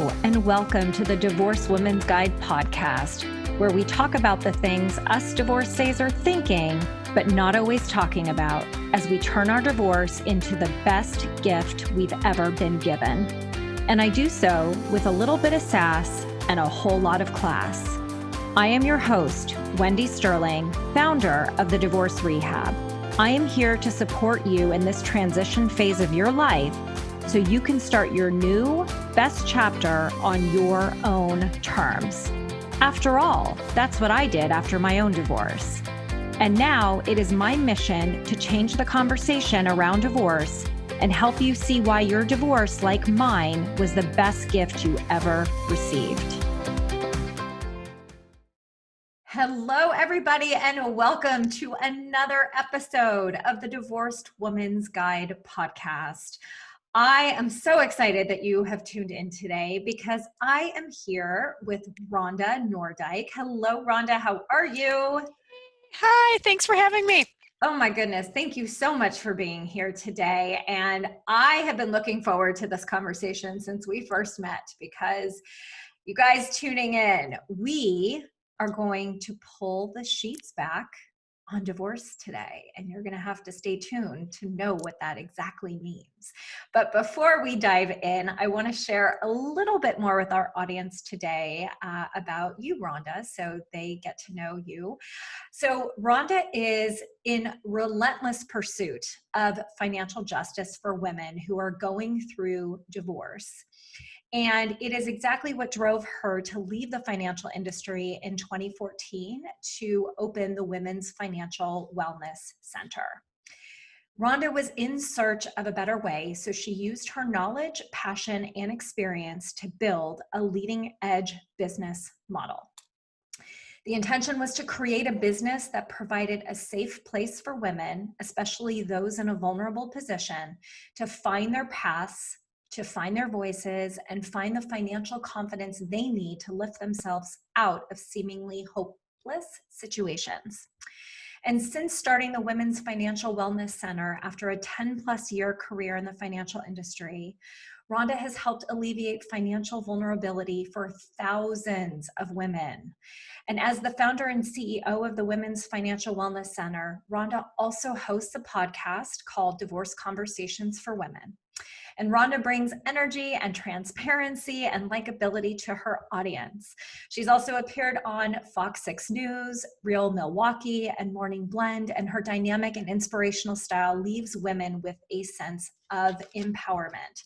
Hello, and welcome to the Divorced Women's Guide podcast, where we talk about the things us divorcees are thinking, but not always talking about, as we turn our divorce into the best gift we've ever been given. And I do so with a little bit of sass and a whole lot of class. I am your host, Wendy Sterling, founder of the Divorce Rehab. I am here to support you in this transition phase of your life so you can start your new best chapter on your own terms. After all, that's what I did after my own divorce. And now it is my mission to change the conversation around divorce and help you see why your divorce, like mine, was the best gift you ever received. Hello, everybody, and welcome to another episode of the Divorced Woman's Guide podcast. I am so excited that you have tuned in today because I am here with Rhonda Noordyk. Hello, Rhonda. How are you? Hi, thanks for having me. Oh my goodness. Thank you so much for being here today. And I have been looking forward to this conversation since we first met because you guys tuning in, we are going to pull the sheets back on divorce today, and you're going to have to stay tuned to know what that exactly means. But before we dive in, I want to share a little bit more with our audience today about you, Rhonda, so they get to know you. So Rhonda is in relentless pursuit of financial justice for women who are going through divorce. And it is exactly what drove her to leave the financial industry in 2014 to open the Women's Financial Wellness Center. Rhonda was in search of a better way, so she used her knowledge, passion, and experience to build a leading-edge business model. The intention was to create a business that provided a safe place for women, especially those in a vulnerable position, to find their paths, to find their voices, and find the financial confidence they need to lift themselves out of seemingly hopeless situations. And since starting the Women's Financial Wellness Center after a 10-plus year career in the financial industry, Rhonda has helped alleviate financial vulnerability for thousands of women. And as the founder and CEO of the Women's Financial Wellness Center, Rhonda also hosts a podcast called Divorce Conversations for Women. And Rhonda brings energy and transparency and likability to her audience. She's also appeared on Fox 6 News, Real Milwaukee, and Morning Blend, and her dynamic and inspirational style leaves women with a sense of empowerment.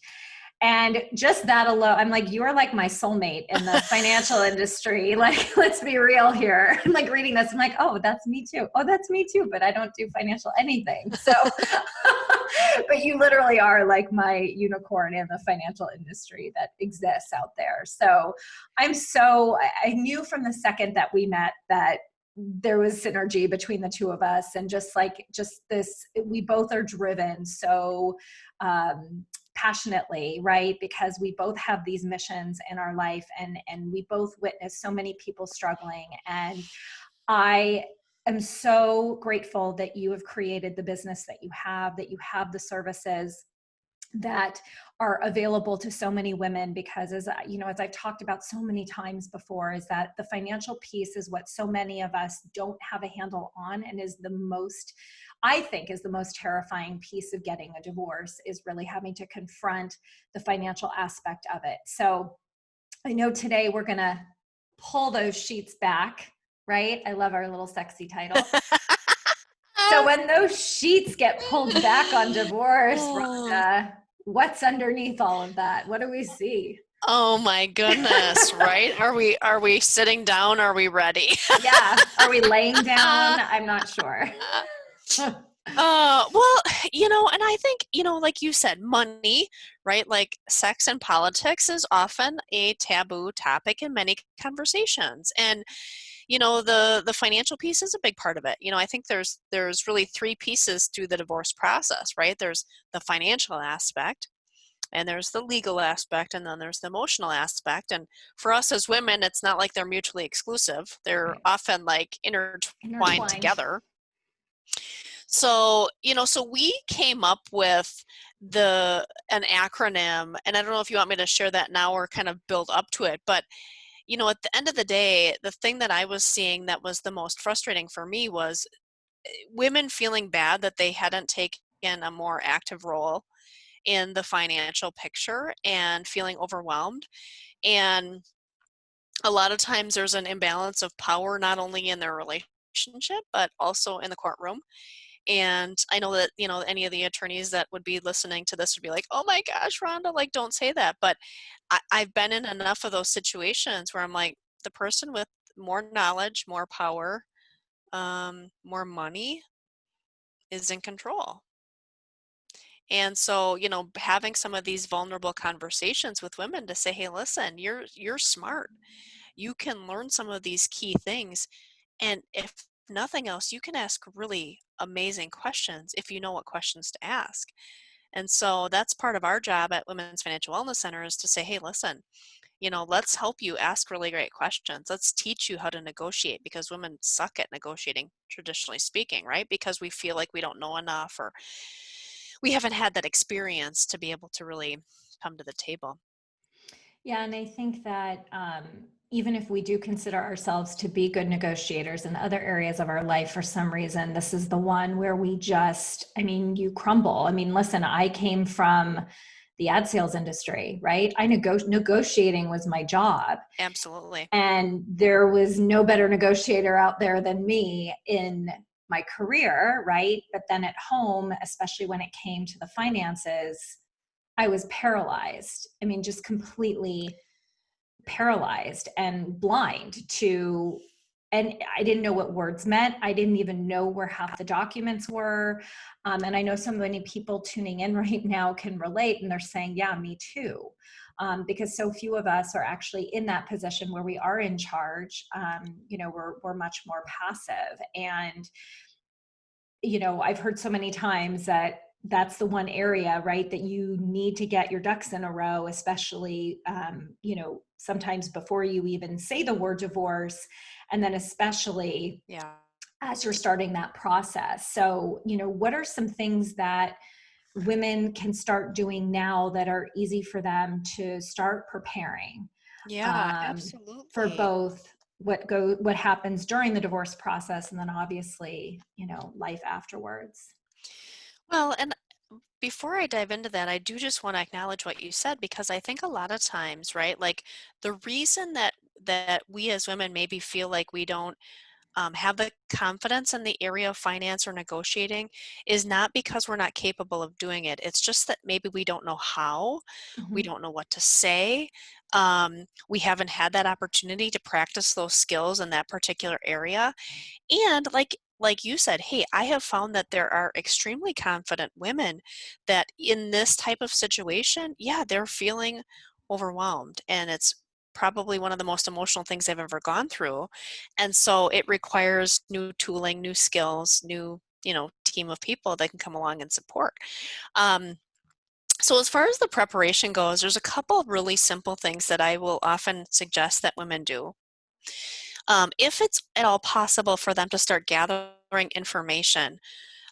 And just that alone, I'm like, you are like my soulmate in the financial industry. Like, let's be real here. I'm like reading this, I'm like, oh, that's me too. Oh, that's me too, but I don't do financial anything. So, but you literally are like my unicorn in the financial industry that exists out there. So I knew from the second that we met that there was synergy between the two of us, and just this, we both are driven so passionately, right? Because we both have these missions in our life, and we both witness so many people struggling. And I am so grateful that you have created the business that you have the services that are available to so many women, because as I've talked about so many times before, is that the financial piece is what so many of us don't have a handle on, and is the most terrifying piece of getting a divorce, is really having to confront the financial aspect of it. So I know today we're going to pull those sheets back, right? I love our little sexy title. So when those sheets get pulled back on divorce, Rhonda, what's underneath all of that? What do we see? Oh my goodness, right? Are we sitting down? Are we ready? Yeah. Are we laying down? I'm not sure. Well, and I think, like you said, money, right? Like sex and politics is often a taboo topic in many conversations. And, the financial piece is a big part of it. I think there's really three pieces to the divorce process, right? There's the financial aspect, and there's the legal aspect, and then there's the emotional aspect. And for us as women, it's not like they're mutually exclusive. They're often like intertwined together. So, so we came up with an acronym, and I don't know if you want me to share that now or kind of build up to it, but at the end of the day, the thing that I was seeing that was the most frustrating for me was women feeling bad that they hadn't taken a more active role in the financial picture and feeling overwhelmed. And a lot of times there's an imbalance of power, not only in their relationship, but also in the courtroom. And I know that, any of the attorneys that would be listening to this would be like, oh my gosh, Rhonda, like, don't say that. But I've been in enough of those situations where I'm like, the person with more knowledge, more power, more money is in control. And so, having some of these vulnerable conversations with women to say, hey, listen, you're smart. You can learn some of these key things. And if nothing else, you can ask really amazing questions if you know what questions to ask. And so that's part of our job at Women's Financial Wellness Center, is to say, hey, listen, let's help you ask really great questions. Let's teach you how to negotiate, because women suck at negotiating, traditionally speaking, right? Because we feel like we don't know enough, or we haven't had that experience to be able to really come to the table. Yeah, and I think that even if we do consider ourselves to be good negotiators in other areas of our life, for some reason, this is the one where we just, I mean, you crumble. I mean, listen, I came from the ad sales industry, right? Negotiating was my job. Absolutely. And there was no better negotiator out there than me in my career, right? But then at home, especially when it came to the finances, I was paralyzed. I mean, just completely paralyzed and blind to, and I didn't know what words meant. I didn't even know where half the documents were. And I know so many people tuning in right now can relate, and they're saying, yeah, me too. Because so few of us are actually in that position where we are in charge. We're much more passive. And I've heard so many times that that's the one area, right, that you need to get your ducks in a row, especially, sometimes before you even say the word divorce, and then especially Yeah. as you're starting that process. So, what are some things that women can start doing now that are easy for them to start preparing Yeah, um, for absolutely. both what happens during the divorce process, and then obviously, life afterwards? Well, and before I dive into that, I do just want to acknowledge what you said, because I think a lot of times, right, like, the reason that we as women maybe feel like we don't have the confidence in the area of finance or negotiating is not because we're not capable of doing it. It's just that maybe we don't know how, we Mhm. don't know what to say. We haven't had that opportunity to practice those skills in that particular area. And like you said, hey, I have found that there are extremely confident women that in this type of situation, yeah, they're feeling overwhelmed, and it's probably one of the most emotional things they've ever gone through. And so it requires new tooling, new skills, new, team of people that can come along and support. Um, so as far as the preparation goes, there's a couple of really simple things that I will often suggest that women do. If it's at all possible for them to start gathering information,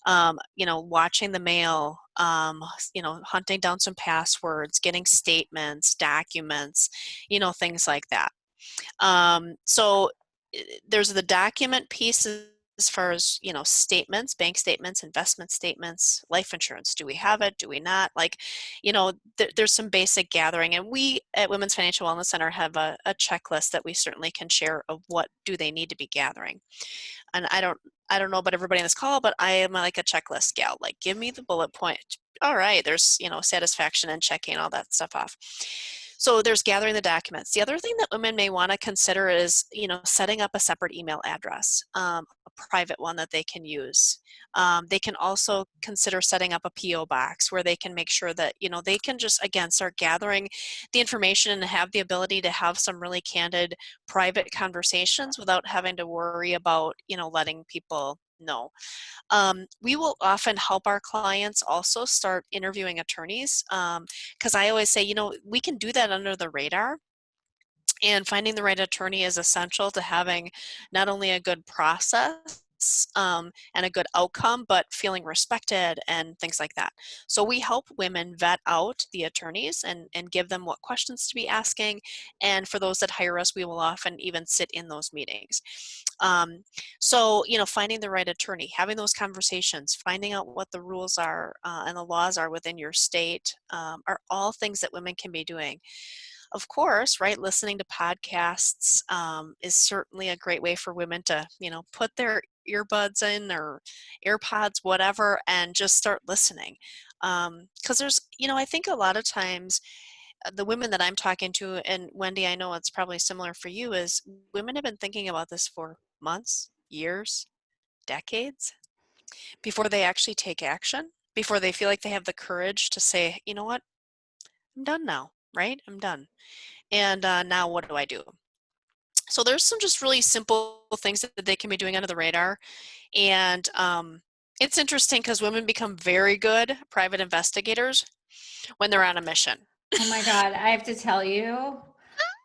watching the mail, hunting down some passwords, getting statements, documents, things like that. So there's the document piece as far as, statements, bank statements, investment statements, life insurance. Do we have it? Do we not? Like, there's some basic gathering. And we at Women's Financial Wellness Center have a checklist that we certainly can share of what do they need to be gathering. And I don't know about everybody on this call, but I am like a checklist gal. Like, give me the bullet point. All right, there's, satisfaction and checking all that stuff off. So there's gathering the documents. The other thing that women may want to consider is, setting up a separate email address, a private one that they can use. They can also consider setting up a PO box where they can make sure that, they can just, again, start gathering the information and have the ability to have some really candid private conversations without having to worry about, letting people know. We will often help our clients also start interviewing attorneys, because I always say, we can do that under the radar. And finding the right attorney is essential to having not only a good process, and a good outcome, but feeling respected and things like that. So we help women vet out the attorneys and give them what questions to be asking. And for those that hire us, we will often even sit in those meetings. Um, so, finding the right attorney, having those conversations, finding out what the rules are and the laws are within your state are all things that women can be doing. Of course, right, listening to podcasts is certainly a great way for women to, put their earbuds in or AirPods, whatever, and just start listening. Because there's, I think a lot of times the women that I'm talking to, and Wendy, I know it's probably similar for you, is women have been thinking about this for months, years, decades before they actually take action, before they feel like they have the courage to say, you know what, I'm done now, right? I'm done. And now what do I do? So there's some just really simple things that they can be doing under the radar. And it's interesting because women become very good private investigators when they're on a mission. Oh my God, I have to tell you,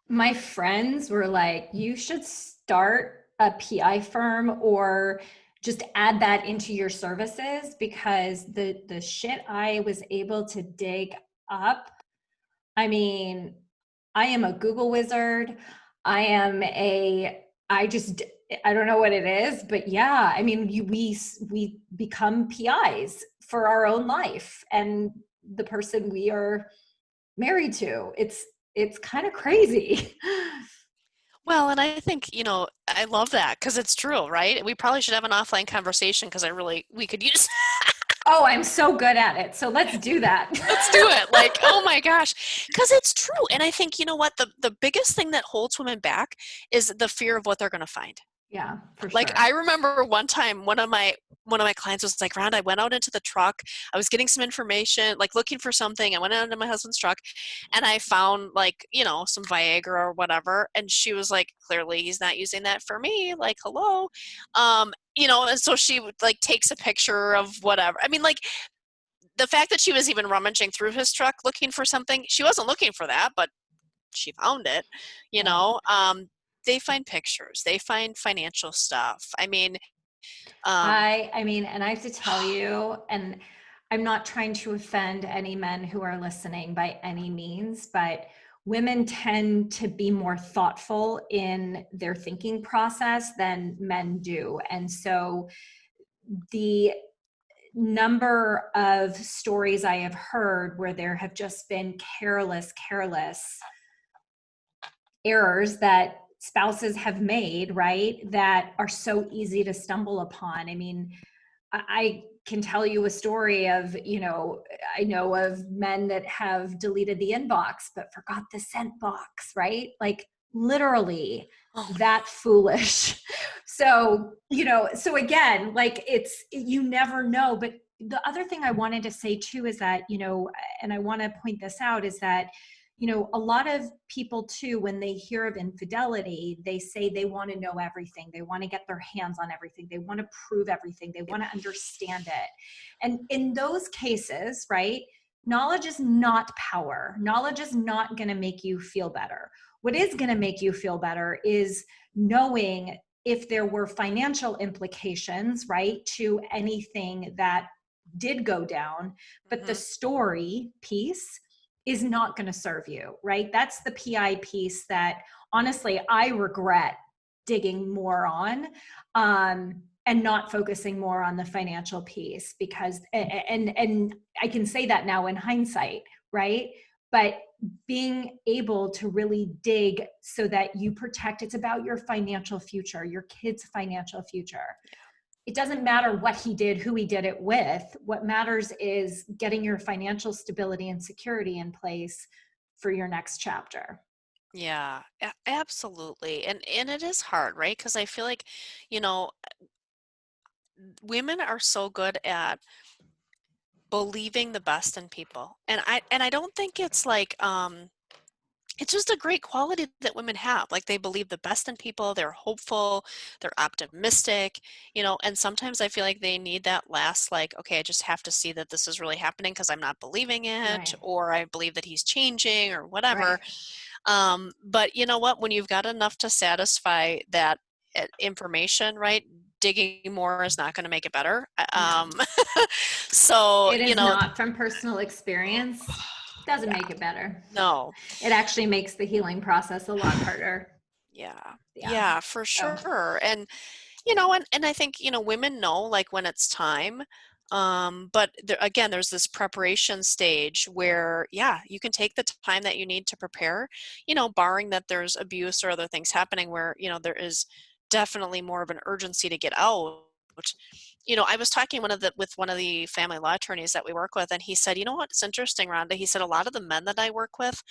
my friends were like, you should start a PI firm or just add that into your services, because the shit I was able to dig up, I mean, I am a Google wizard. I am a, I just, I don't know what it is, but yeah, I mean, we become PIs for our own life and the person we are married to. It's kind of crazy. Well, and I think, I love that because it's true, right? We probably should have an offline conversation because we could use, Oh, I'm so good at it. So let's do that. let's do it. Like, oh my gosh, because it's true. And I think, you know what, the biggest thing that holds women back is the fear of what they're going to find. Yeah, for Like I sure. remember one time one of my clients was like, Rhonda, I went out into the truck. I was getting some information, like looking for something. I went out into my husband's truck and I found like, some Viagra or whatever. And she was like, clearly he's not using that for me. Like, hello. And so she would like takes a picture of whatever. I mean, like the fact that she was even rummaging through his truck looking for something, she wasn't looking for that, but she found it, you Yeah. know. They find pictures, they find financial stuff. I mean, um, I mean, and I have to tell you, and I'm not trying to offend any men who are listening by any means, but women tend to be more thoughtful in their thinking process than men do. And so the number of stories I have heard where there have just been careless errors that spouses have made, right, that are so easy to stumble upon. I mean, I can tell you a story of, I know of men that have deleted the inbox but forgot the sent box, right? Like literally oh, that foolish. So, so again, like you never know. But the other thing I wanted to say too is that, and I want to point this out, is that a lot of people too, when they hear of infidelity, they say they want to know everything. They want to get their hands on everything. They want to prove everything. They want to understand it. And in those cases, right, knowledge is not power. Knowledge is not going to make you feel better. What is going to make you feel better is knowing if there were financial implications, right, to anything that did go down, but the mhm. story piece is not going to serve you, right? That's the PI piece that honestly I regret digging more on, and not focusing more on the financial piece, because and I can say that now in hindsight, right? But being able to really dig so that you protect, it's about your financial future, your kids' financial future. It doesn't matter what he did, who he did it with. What matters is getting your financial stability and security in place for your next chapter. Yeah, absolutely. And it is hard, right? Because I feel like, you know, women are so good at believing the best in people. And I don't think it's like it's just a great quality that women have. Like they believe the best in people, they're hopeful, they're optimistic, and sometimes I feel like they need that last, like, okay, I just have to see that this is really happening because I'm not believing it, Right. or I believe that he's changing or whatever. Right. But you know what? When you've got enough to satisfy that information, right? digging more is not going to make it better. No, So, it is not. From personal experience, doesn't yeah, make it better. no, It actually makes the healing process a lot harder. yeah, Yeah. yeah, for So, sure. And and I think, women know like when it's time. But there, again, there's this preparation stage where, yeah, you can take the time that you need to prepare, barring that there's abuse or other things happening where, there is definitely more of an urgency to get out. I was talking with one of the family law attorneys that we work with, and he said, you know what, it's interesting, Rhonda. He said a lot of the men that I work with,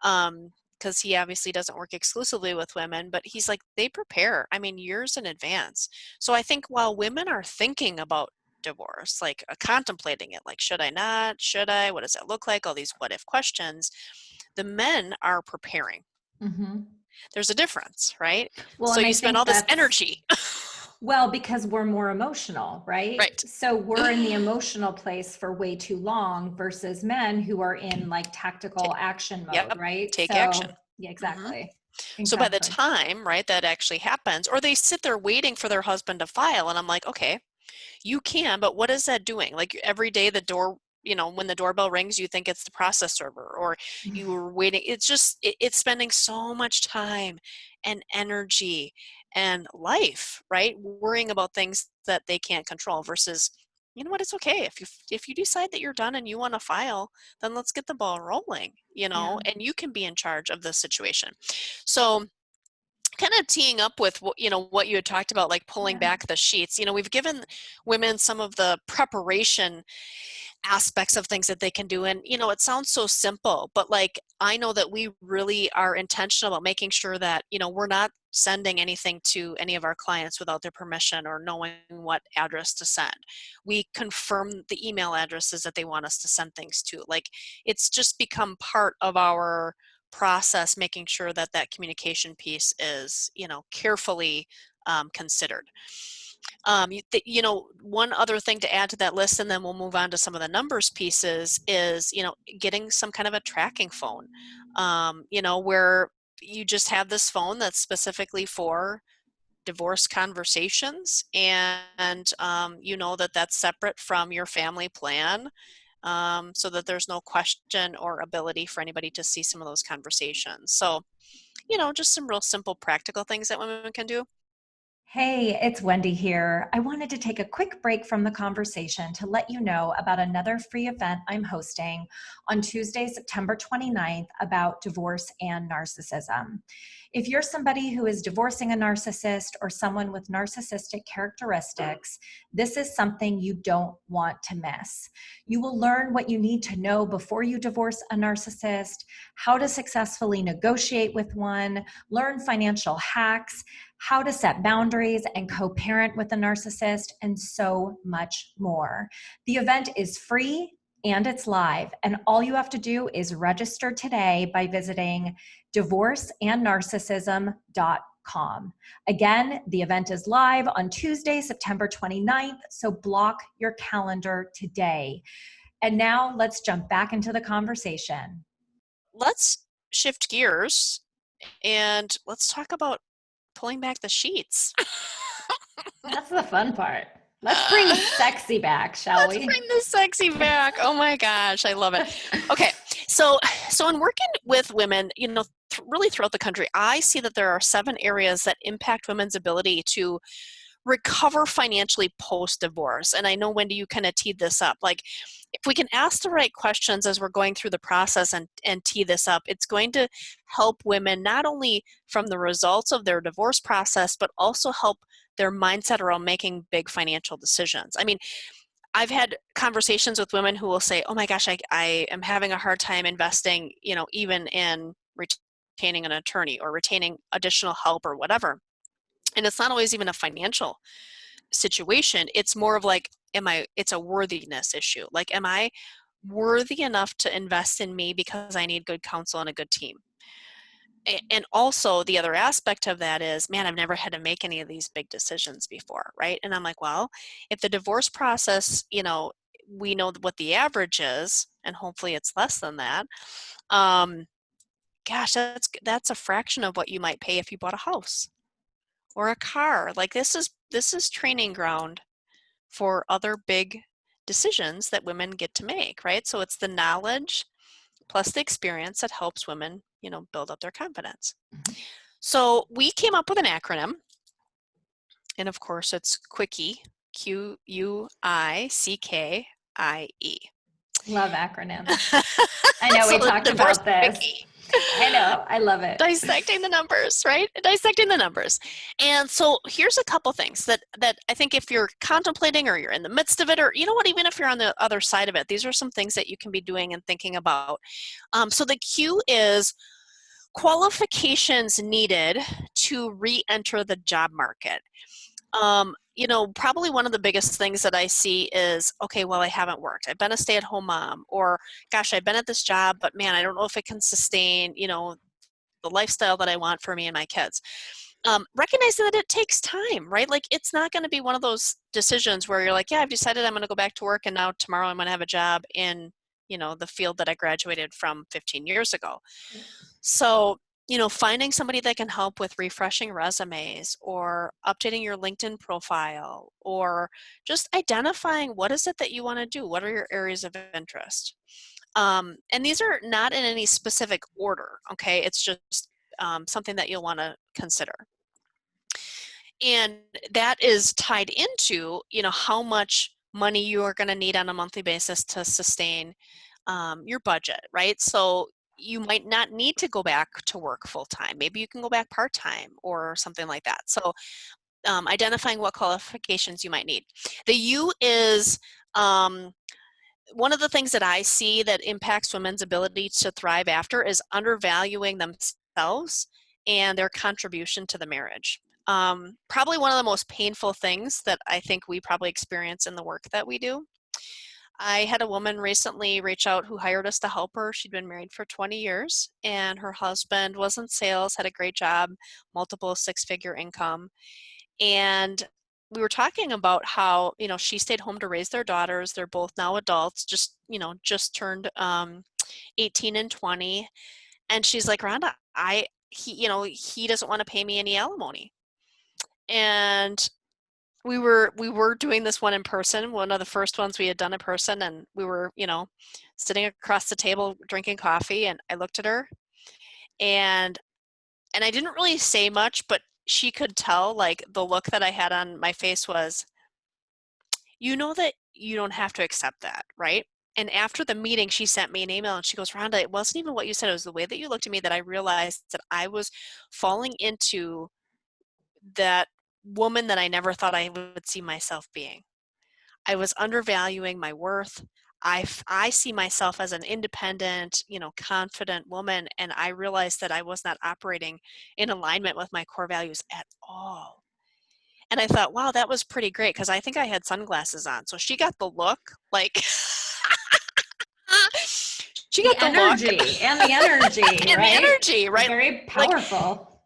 because he obviously doesn't work exclusively with women, but he's like, they prepare, I mean, years in advance. So I think while women are thinking about divorce, like contemplating it, like, should I not? Should I? What does that look like? All these what if questions, the men are preparing. mhm. There's a difference, right? Well, So and I you spend think all this that's, energy. well, because we're more emotional, right? Right. So we're in the emotional place for way too long versus men who are in like Ta- tactical action mode, yep. right? Take action. So, yeah, hmm exactly. So by the Exactly. time, right, that actually happens, or they sit there waiting for their husband to file, and I'm like, okay, you can, but what is that doing? Like every day the door, when the doorbell rings, you think it's the process server, or you were waiting. It's just, it's spending so much time and energy and life, right? Worrying about things that they can't control versus, you know what, it's okay. If you decide that you're done and you want to file, then let's get the ball rolling, Yeah. and you can be in charge of the situation. So kind of teeing up with what you had talked about, like pulling Yeah. back the sheets. We've given women some of the preparation aspects of things that they can do, and it sounds so simple, but like I know that we really are intentional about making sure that we're not sending anything to any of our clients without their permission or knowing what address to send. We confirm the email addresses that they want us to send things to. Like, it's just become part of our process, making sure that that communication piece is carefully considered. One other thing to add to that list, and then we'll move on to some of the numbers pieces, is getting some kind of a tracking phone, where you just have this phone that's specifically for divorce conversations, and that that's separate from your family plan, so that there's no question or ability for anybody to see some of those conversations. So just some real simple practical things that women can do. Hey, it's Wendy here. I wanted to take a quick break from the conversation to let you know about another free event I'm hosting on Tuesday, September 29th about divorce and narcissism. If you're somebody who is divorcing a narcissist or someone with narcissistic characteristics, this is something you don't want to miss. You will learn what you need to know before you divorce a narcissist, how to successfully negotiate with one, learn financial hacks, how to set boundaries and co-parent with a narcissist, and so much more. The event is free and it's live, and all you have to do is register today by visiting divorceandnarcissism.com. Again, the event is live on Tuesday, September 29th, so block your calendar today. And now let's jump back into the conversation. Let's shift gears and let's talk about pulling back the sheets. That's the fun part. Let's bring the sexy back, shall Let's we? bring the sexy back. Oh my gosh, I love it. Okay, so in working with women, really throughout the country, I see that there are 7 areas that impact women's ability to recover financially post divorce. And I know, Wendy, you kind of teed this up. Like, if we can ask the right questions as we're going through the process and tee this up, it's going to help women not only from the results of their divorce process, but also help their mindset around making big financial decisions. I mean, I've had conversations with women who will say, oh my gosh, I am having a hard time investing, even in retaining an attorney or retaining additional help or whatever. And it's not always even a financial situation. It's more of like, it's a worthiness issue. Like, am I worthy enough to invest in me because I need good counsel and a good team? And also the other aspect of that is, man, I've never had to make any of these big decisions before, right? And I'm like, well, if the divorce process, we know what the average is, and hopefully it's less than that. Gosh, that's a fraction of what you might pay if you bought a house or a car. Like, this this is training ground for other big decisions that women get to make, right? So it's the knowledge plus the experience that helps women, build up their confidence. So we came up with an acronym, and of course it's Quickie, Quickie. Love acronyms. I know we So talked divorce about this. Quickie. I know. I love it. Dissecting the numbers, right? Dissecting the numbers. And so here's a couple things that I think if you're contemplating or you're in the midst of it, or you know what, even if you're on the other side of it, these are some things that you can be doing and thinking about. So the Q is qualifications needed to re-enter the job market. Probably one of the biggest things that I see is, okay, well, I haven't worked. I've been a stay-at-home mom, or gosh, I've been at this job, but man, I don't know if it can sustain, the lifestyle that I want for me and my kids. Recognizing that it takes time, right? Like it's not going to be one of those decisions where you're like, yeah, I've decided I'm going to go back to work and now tomorrow I'm going to have a job in, the field that I graduated from 15 years ago. So, finding somebody that can help with refreshing resumes or updating your LinkedIn profile or just identifying what is it that you want to do? What are your areas of interest? And these are not in any specific order, okay? It's just something that you'll want to consider. And that is tied into, how much money you are going to need on a monthly basis to sustain your budget, right? So you might not need to go back to work full time. Maybe you can go back part time or something like that. So identifying what qualifications you might need. The U is one of the things that I see that impacts women's ability to thrive after is undervaluing themselves and their contribution to the marriage. Probably one of the most painful things that I think we probably experience in the work that we do. I had a woman recently reach out who hired us to help her. She'd been married for 20 years and her husband was in sales, had a great job, multiple six-figure income. And we were talking about how, she stayed home to raise their daughters. They're both now adults, just turned 18 and 20. And she's like, Rhonda, he doesn't want to pay me any alimony. And we were doing this one in person, one of the first ones we had done in person, and we were, sitting across the table drinking coffee, and I looked at her and I didn't really say much, but she could tell, like, the look that I had on my face was, that you don't have to accept that, right? And after the meeting, she sent me an email and she goes, Rhonda, it wasn't even what you said. It was the way that you looked at me that I realized that I was falling into that woman that I never thought I would see myself being. I was undervaluing my worth. I see myself as an independent, confident woman, and I realized that I was not operating in alignment with my core values at all. And I thought, wow, that was pretty great because I think I had sunglasses on. So she got the look, like, she The got the look energy and the energy, and the right? energy, right? Very Like, powerful.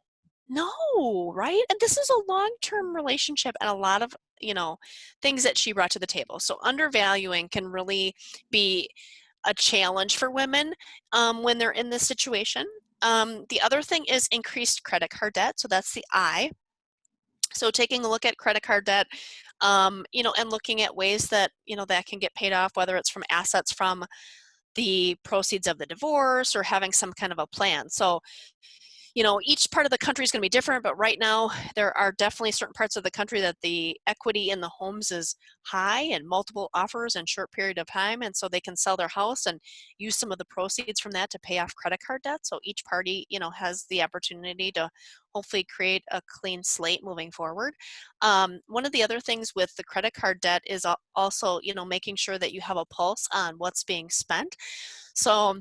no, right? And this is a long-term relationship and a lot of, things that she brought to the table. So undervaluing can really be a challenge for women when they're in this situation. The other thing is increased credit card debt. So that's the I. So taking a look at credit card debt, and looking at ways that, that can get paid off, whether it's from assets from the proceeds of the divorce or having some kind of a plan. So each part of the country is going to be different, but right now there are definitely certain parts of the country that the equity in the homes is high and multiple offers in short period of time. And so they can sell their house and use some of the proceeds from that to pay off credit card debt. So each party, has the opportunity to hopefully create a clean slate moving forward. One of the other things with the credit card debt is also, making sure that you have a pulse on what's being spent. So,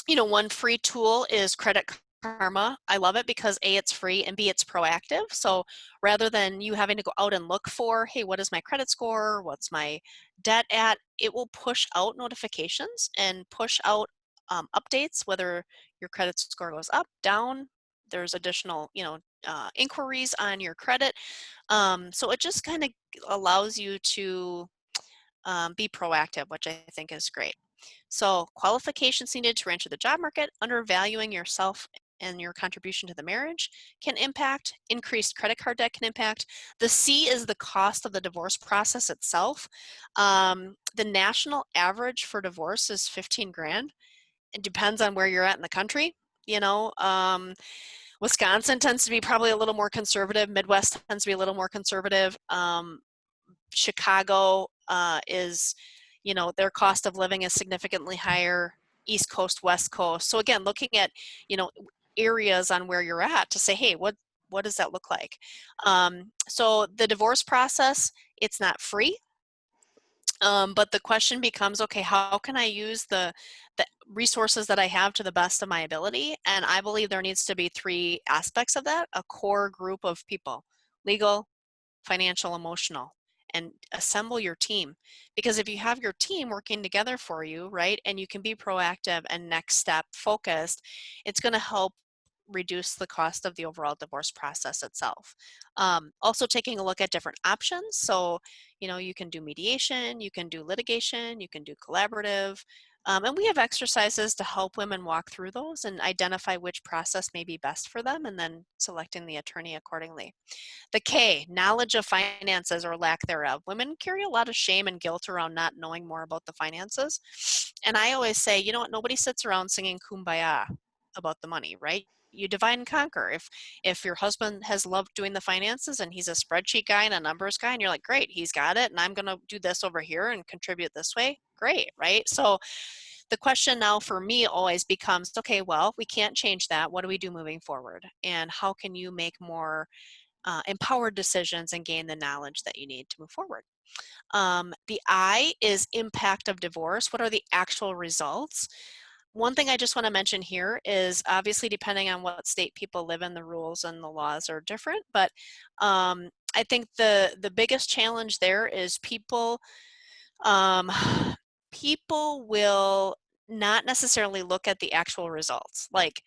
one free tool is Credit Karma. I love it because A, it's free, and B, it's proactive. So rather than you having to go out and look for, hey, what is my credit score? What's my debt at? It will push out notifications and push out updates, whether your credit score goes up, down. There's additional, inquiries on your credit. So it just kind of allows you to be proactive, which I think is great. So qualifications needed to enter the job market, undervaluing yourself and your contribution to the marriage can impact. Increased credit card debt can impact. The C is the cost of the divorce process itself. The national average for divorce is 15 grand. It depends on where you're at in the country. You know, Wisconsin tends to be probably a little more conservative. Midwest tends to be a little more conservative. Chicago is, their cost of living is significantly higher. East Coast, West Coast. So again, looking at, areas on where you're at to say, hey, what does that look like? So the divorce process, it's not free. But the question becomes, okay, how can I use the resources that I have to the best of my ability? And I believe there needs to be three aspects of that: a core group of people: legal, financial, emotional, and assemble your team. Because if you have your team working together for you, right, and you can be proactive and next step focused, it's going to help reduce the cost of the overall divorce process itself. Also taking a look at different options. So, you can do mediation, you can do litigation, you can do collaborative, and we have exercises to help women walk through those and identify which process may be best for them, and then selecting the attorney accordingly. The K, knowledge of finances or lack thereof. Women carry a lot of shame and guilt around not knowing more about the finances. And I always say, you know what, nobody sits around singing kumbaya about the money, right? You divide and conquer. If your husband has loved doing the finances and he's a spreadsheet guy and a numbers guy, and you're like, great, he's got it, and I'm going to do this over here and contribute this way, great, right? So the question now for me always becomes, okay, well, we can't change that. What do we do moving forward? And how can you make more empowered decisions and gain the knowledge that you need to move forward? The I is impact of divorce. What are the actual results? One thing I just want to mention here is, obviously, depending on what state people live in, the rules and the laws are different. But I think the biggest challenge there is um, people will not necessarily look at the actual results. Like,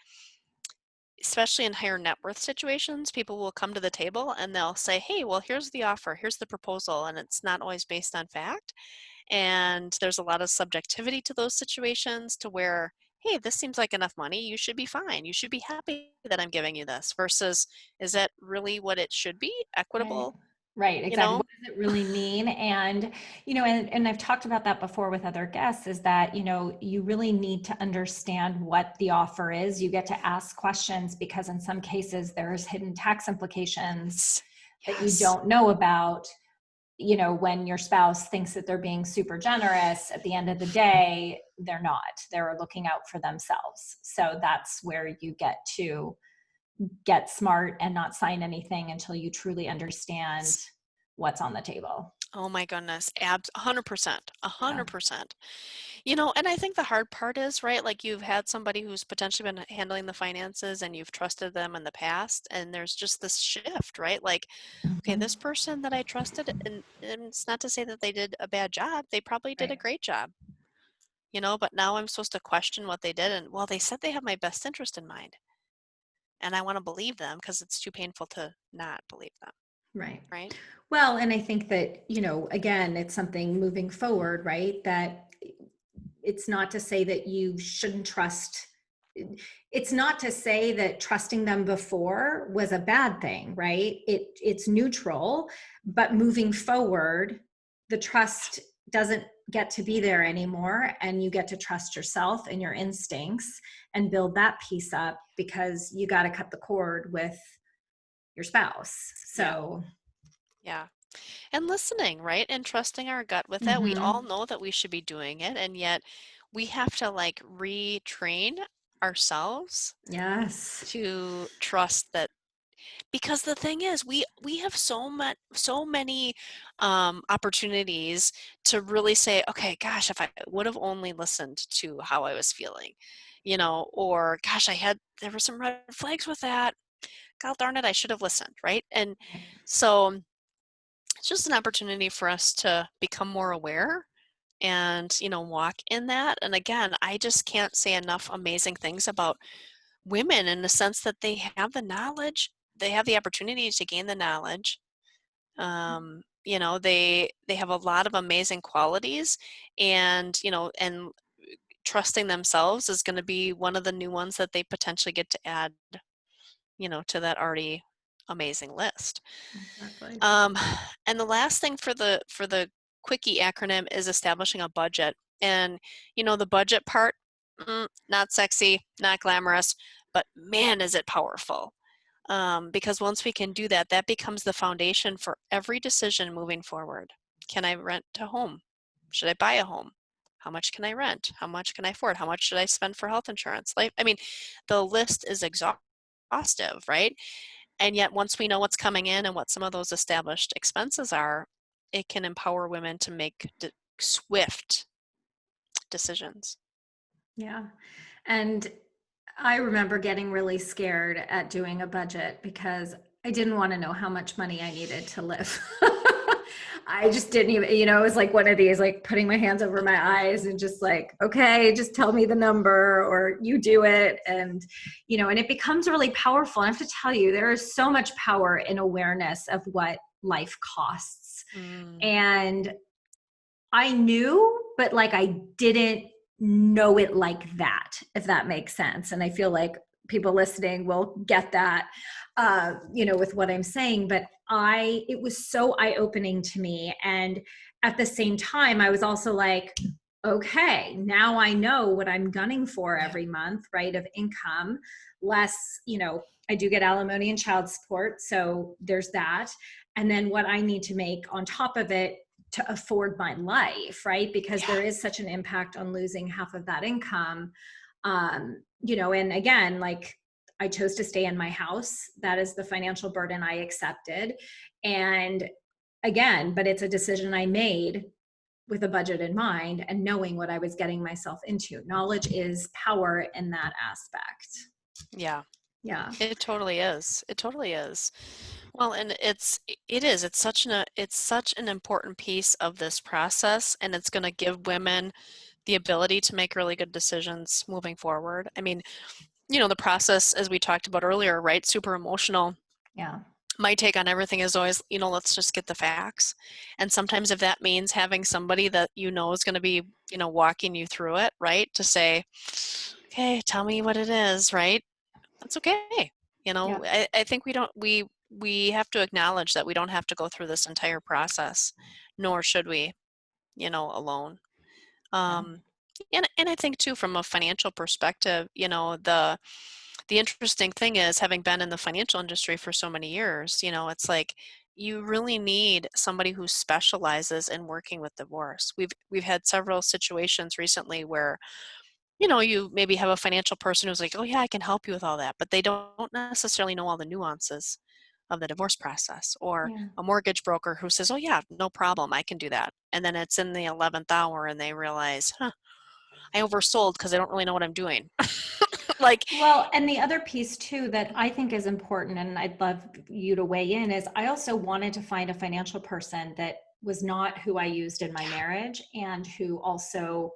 especially in higher net worth situations, people will come to the table and they'll say, hey, well, here's the offer, here's the proposal, and it's not always based on fact. And there's a lot of subjectivity to those situations, to where, hey, this seems like enough money, you should be fine, you should be happy that I'm giving you this, versus, is that really what it should be? Right. Equitable, Right, you exactly. know? What does it really mean? And, and I've talked about that before with other guests, is that, you really need to understand what the offer is. You get to ask questions, because in some cases there's hidden tax implications that you Yes. don't know about. When your spouse thinks that they're being super generous, at the end of the day, they're not. They're looking out for themselves. So that's where you get smart and not sign anything until you truly understand what's on the table. Oh my goodness, 100%, Yeah. 100%. And I think the hard part is, right, like, you've had somebody who's potentially been handling the finances and you've trusted them in the past, and there's just this shift, right? Like, okay, Mhm. this person that I trusted, and it's not to say that they did a bad job, they probably did a Right. great job, but now I'm supposed to question what they did, and, well, they said they have my best interest in mind, and I want to believe them because it's too painful to not believe them, Right. right? Well, and I think that, again, it's something moving forward, right? That it's not to say that you shouldn't trust. It's not to say that trusting them before was a bad thing, right? It's neutral, but moving forward, the trust doesn't get to be there anymore, and you get to trust yourself and your instincts and build that piece up, because you got to cut the cord with your spouse. Yeah, So, yeah. And listening, right? And trusting our gut with that. We all mhm. know that we should be doing it, and yet we have to, like, retrain ourselves Yes. to trust that. Because the thing is, we have so many opportunities to really say, okay, gosh, if I would have only listened to how I was feeling, or, gosh, there were some red flags with that. God darn it, I should have listened, right? And so it's just an opportunity for us to become more aware and, walk in that. And again, I just can't say enough amazing things about women, in the sense that they have the knowledge, they have the opportunity to gain the knowledge. They have a lot of amazing qualities, and trusting themselves is going to be one of the new ones that they potentially get to add, to that already amazing list. Exactly. Um, and the last thing for the quickie acronym is establishing a budget. And the budget part, not sexy, not glamorous, but man, is it powerful. Because once we can do that, that becomes the foundation for every decision moving forward. Can I rent a home? Should I buy a home? How much can I rent? How much can I afford? How much should I spend for health insurance? The list is exhaustive, right? And yet, once we know what's coming in and what some of those established expenses are, it can empower women to make swift decisions. Yeah. And I remember getting really scared at doing a budget because I didn't want to know how much money I needed to live. I just didn't even, it was like one of these, like putting my hands over my eyes and just like, okay, just tell me the number or you do it. And, and it becomes really powerful. And I have to tell you, there is so much power in awareness of what life costs. And I knew, but like I didn't know it like that, if that makes sense. And I feel like people listening will get that, with what I'm saying. But it was so eye-opening to me. And at the same time, I was also like, okay, now I know what I'm gunning for every month, right? Of income, less, I do get alimony and child support. So there's that. And then what I need to make on top of it to afford my life, right? Because there is such an impact on losing half of that income. And again, like I chose to stay in my house. That is the financial burden I accepted. And again, but it's a decision I made with a budget in mind and knowing what I was getting myself into. Knowledge is power in that aspect. Yeah. Yeah. It totally is. It totally is. Well, and it's such an important piece of this process, and it's going to give women the ability to make really good decisions moving forward. The process, as we talked about earlier, right? Super emotional. Yeah. My take on everything is always, let's just get the facts. And sometimes if that means having somebody that is going to be, walking you through it, right? To say, okay, tell me what it is, right? That's okay. Yeah. I think we have to acknowledge that we don't have to go through this entire process, nor should we, alone. Yeah. And I think too, from a financial perspective, the interesting thing is, having been in the financial industry for so many years, it's like you really need somebody who specializes in working with divorce. We've had several situations recently where you maybe have a financial person who's like, oh yeah, I can help you with all that, but they don't necessarily know all the nuances of the divorce process, or Yeah. a mortgage broker who says, oh yeah, no problem, I can do that. And then it's in the 11th hour and they realize, I oversold because I don't really know what I'm doing. Like, Well, and the other piece too that I think is important, and I'd love you to weigh in, is I also wanted to find a financial person that was not who I used in my marriage and who also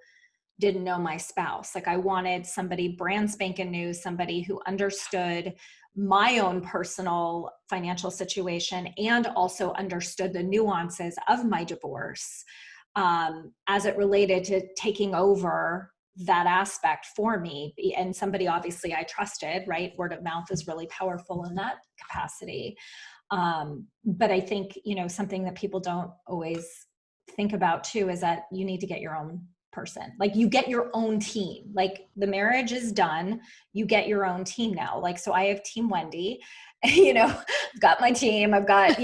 didn't know my spouse. Like I wanted somebody brand spanking new, somebody who understood my own personal financial situation and also understood the nuances of my divorce, as it related to taking over that aspect for me. And somebody obviously I trusted, right? Word of mouth is really powerful in that capacity. But I think, something that people don't always think about too is that you need to get your own person. Like you get your own team. Like the marriage is done, you get your own team now. Like, so I have Team Wendy, I've got my team, I've got,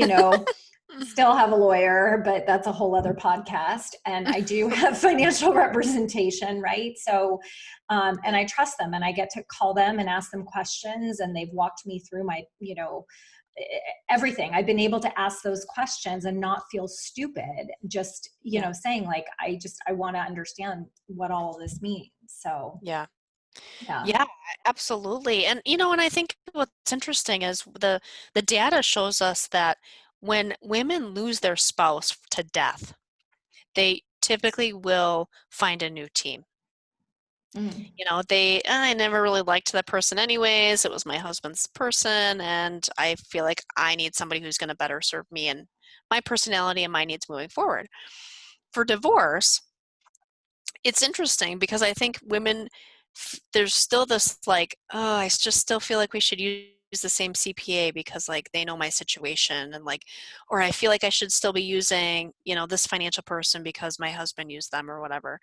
still have a lawyer, but that's a whole other podcast. And I do have financial representation, right? So, and I trust them and I get to call them and ask them questions, and they've walked me through my, everything. I've been able to ask those questions and not feel stupid, just, saying like, I want to understand what all of this means. So, yeah. yeah. Yeah, absolutely. And I think what's interesting is the data shows us that when women lose their spouse to death, they typically will find a new team. Mm. I never really liked that person anyways. It was my husband's person, and I feel like I need somebody who's going to better serve me and my personality and my needs moving forward. For divorce, It's interesting because I think women, there's still this like, oh, I just still feel like we should use the same CPA because like they know my situation, and like, or I feel like I should still be using, this financial person because my husband used them or whatever.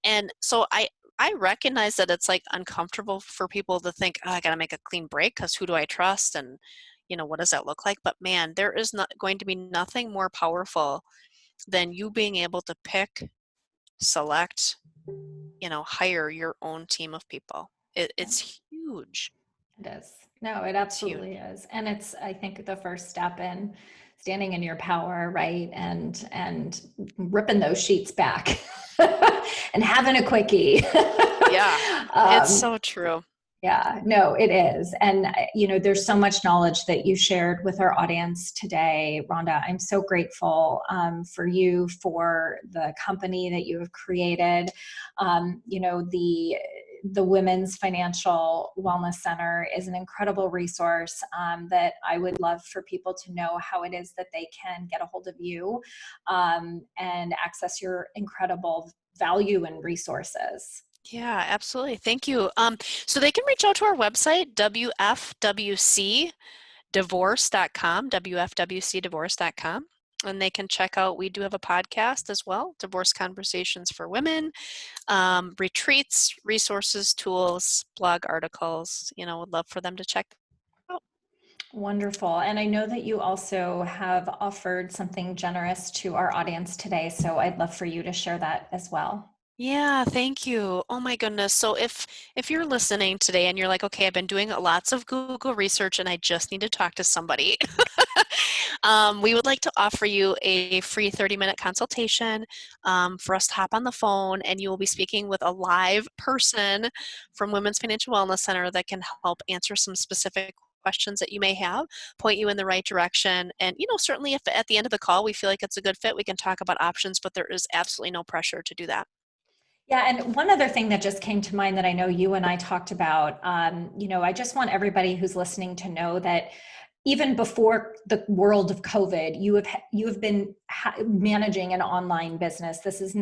And so I recognize that it's like uncomfortable for people to think, oh, I got to make a clean break because who do I trust? And, what does that look like? But man, there is not going to be nothing more powerful than you being able to pick, select, hire your own team of people. It's huge. It is. No, it It's huge. absolutely is. And it's, I think, the first step in standing in your power, right? And ripping those sheets back and having a quickie. Yeah, it's so true. Yeah, no, it is. And, there's so much knowledge that you shared with our audience today, Rhonda. I'm so grateful for you, for the company that you have created. The Women's Financial Wellness Center is an incredible resource that I would love for people to know how it is that they can get a hold of you and access your incredible value and resources. Yeah, absolutely. Thank you. So they can reach out to our website, wfwcdivorce.com, wfwcdivorce.com. And they can check out, we do have a podcast as well, Divorce Conversations for Women, retreats, resources, tools, blog articles. Would love for them to check out. Wonderful. And I know that you also have offered something generous to our audience today. So I'd love for you to share that as well. Yeah, thank you. Oh my goodness. So if you're listening today and you're like, okay, I've been doing lots of Google research and I just need to talk to somebody, we would like to offer you a free 30-minute consultation for us to hop on the phone, and you will be speaking with a live person from Women's Financial Wellness Center that can help answer some specific questions that you may have, point you in the right direction. And, certainly if at the end of the call we feel like it's a good fit, we can talk about options, but there is absolutely no pressure to do that. Yeah, and one other thing that just came to mind that I know you and I talked about, I just want everybody who's listening to know that even before the world of COVID, you have been managing an online business. This is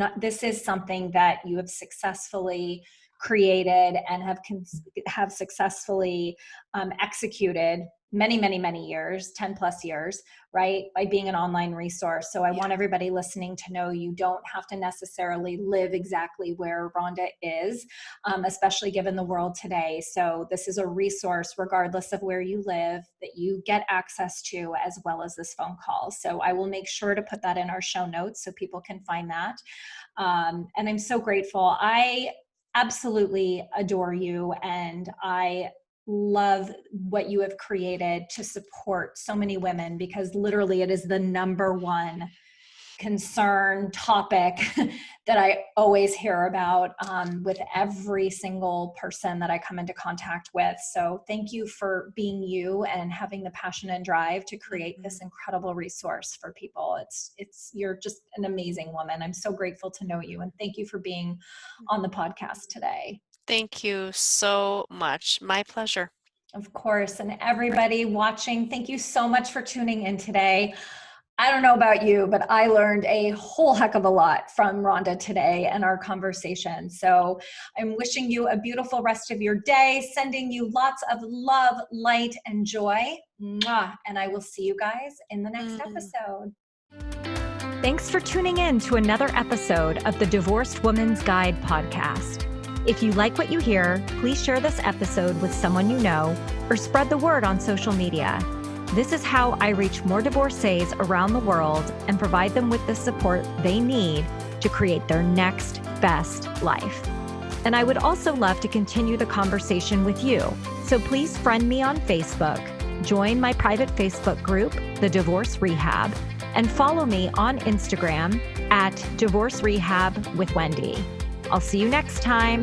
something that you have successfully created and have successfully executed many, many, many years, 10 plus years, right? By being an online resource. So I want everybody listening to know you don't have to necessarily live exactly where Rhonda is, especially given the world today. So this is a resource, regardless of where you live, that you get access to, as well as this phone call. So I will make sure to put that in our show notes so people can find that. And I'm so grateful. I absolutely adore you, and I love what you have created to support so many women, because literally it is the number one concern topic that I always hear about with every single person that I come into contact with. So thank you for being you and having the passion and drive to create this incredible resource for people. You're just an amazing woman. I'm so grateful to know you, and thank you for being on the podcast today. Thank you so much. My pleasure. Of course. And everybody watching, thank you so much for tuning in today. I don't know about you, but I learned a whole heck of a lot from Rhonda today and our conversation. So I'm wishing you a beautiful rest of your day, sending you lots of love, light, and joy. Mwah. And I will see you guys in the next episode. Thanks for tuning in to another episode of the Divorced Woman's Guide podcast. If you like what you hear, please share this episode with someone you know or spread the word on social media. This is how I reach more divorcees around the world and provide them with the support they need to create their next best life. And I would also love to continue the conversation with you. So please friend me on Facebook, join my private Facebook group, The Divorce Rehab, and follow me on Instagram at Divorce Rehab with Wendy. I'll see you next time.